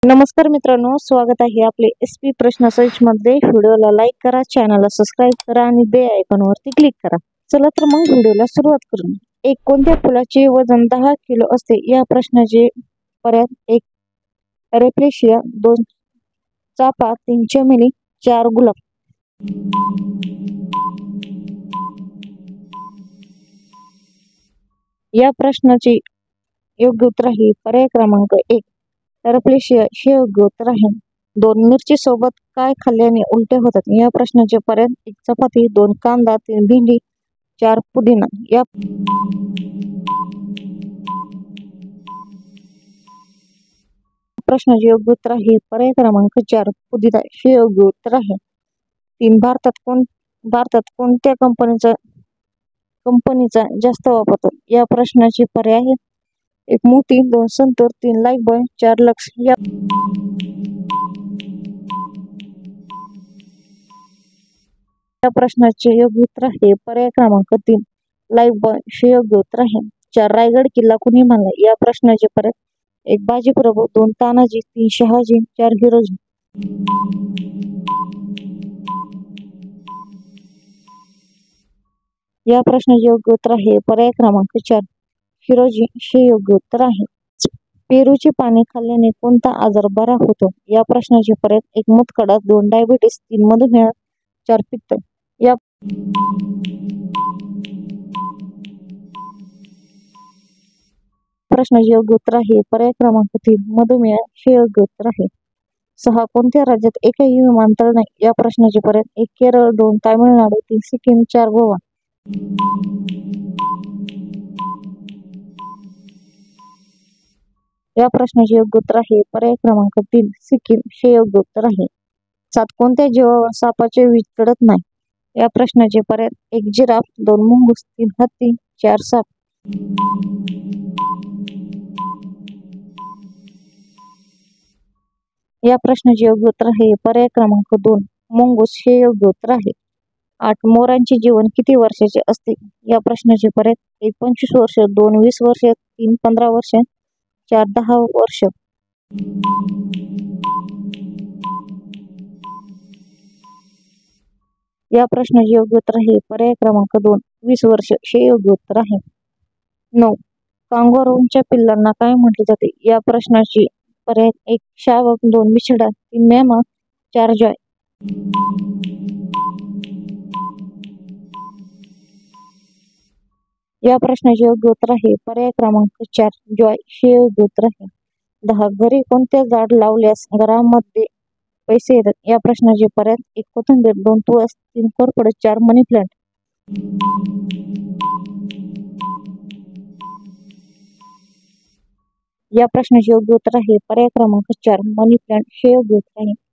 नमस्कार मित्रांनो, स्वागत आहे आपले SP प्रश्न सर्च मध्ये। व्हिडिओला लाईक करा, चॅनलला सबस्क्राइब करा आणि बेल आयकॉनवरती क्लिक करा। चला तर मग व्हिडिओला सुरुवात करू। एक कोणत्या फुलाचे वजन 10 किलो असते? या प्रश्नाचे पर्याय: 1 रेफ्लेशिया, 2 चाफा, 3 चमेली, 4 गुलाब। या प्रश्नाचे योग्य उत्तर आहे पर्याय क्रमांक 1 रेफ्लेशिया हे योग्य उत्तर आहे। 2 मिरची सोबत काय खाल्ल्याने उलट्या होतात? या प्रश्नाचे पर्याय: 1 चपाती, 2 कांदा, 3 भेंडी, 4 पुदिना। या प्रश्नाचे योग्य उत्तर आहे पर्याय क्रमांक 4 पुदिना हे योग्य उत्तर आहे। 3 भारतात कोणत्या कंपनीचा जास्त वापर होतो? या प्रश्नाचे पर्याय: 1 मोती, 2 संतूर, 3 लाईफबॉय, 4 लक्स। या प्रश्नाचे योग्य उत्तर आहे पर्याय क्रमांक 3 लाईफबॉय हे योग्य उत्तर आहे। 4 रायगड किल्ला कुणी बांधला? या प्रश्नाचे पर्याय: 1 बाजीप्रभू, 2 तानाजी, 3 शहाजी, 4 हिरोजी। या प्रश्नाचे योग्य उत्तर आहे पर्याय क्रमांक 4 हिरोजी हे योग्य उत्तर आहे। पेरूची पाने खाल्ल्याने कोणता आजार बरा होतो? या प्रश्नाचे पर्याय: 1 मूतखडा, 2 डायबिटीस, 3 मधुमेह, 4 पित्त। या प्रश्नाचे योग्य उत्तर आहे पर्याय क्रमांक 3 मधुमेह हे योग्य उत्तर आहे। 6 कोणत्या राज्यात एकही विमानतळ नाही? या प्रश्नाचे पर्याय: 1 केरळ, 2 तामिळनाडू, 3 सिक्कीम, 4 गोवा। या प्रश्नाचे योग्य उत्तर आहे पर्याय क्रमांक 3 सिक्कीम हे योग्य उत्तर आहे। 7 कोणत्या जीवावर सापाचे विष चढत नाही? या प्रश्नाचे पर्याय: 1 जिराफ, 2 मुंगूस, 3 हत्ती, 4 साप। या प्रश्नाचे योग्य उत्तर आहे पर्याय क्रमांक 2 मुंगूस हे योग्य उत्तर आहे। 8 मोरांचे जीवन किती वर्षाचे असते? या प्रश्नाचे पर्याय: 1 25 वर्ष, 2 20 वर्ष, 3 15 वर्ष, 4 10 वर्ष। या प्रश्नाचे योग्य उत्तर आहे पर्याय क्रमांक 2 20 वर्ष हे योग्य उत्तर आहे। 9 कांगारूंच्या पिल्लांना काय म्हटले जाते? या प्रश्नाचे पर्याय: 1 शावक, 2 बिछडा, 3 मेमना, 4 जॉय। या प्रश्नाचे योग्य उत्तर आहे पर्याय क्रमांक 4 जॉय हे योग्य उत्तर आहे। 10 घरी कोणते झाड लावल्यास घरामध्ये पैसे येतात? या प्रश्नाचे पर्याय: 1 कोथिंबीर, 2 तुळस, 3 कोरफड, 4 मनी प्लांट। या प्रश्नाचे योग्य उत्तर आहे पर्याय क्रमांक 4 मनी प्लांट हे योग्य उत्तर आहे।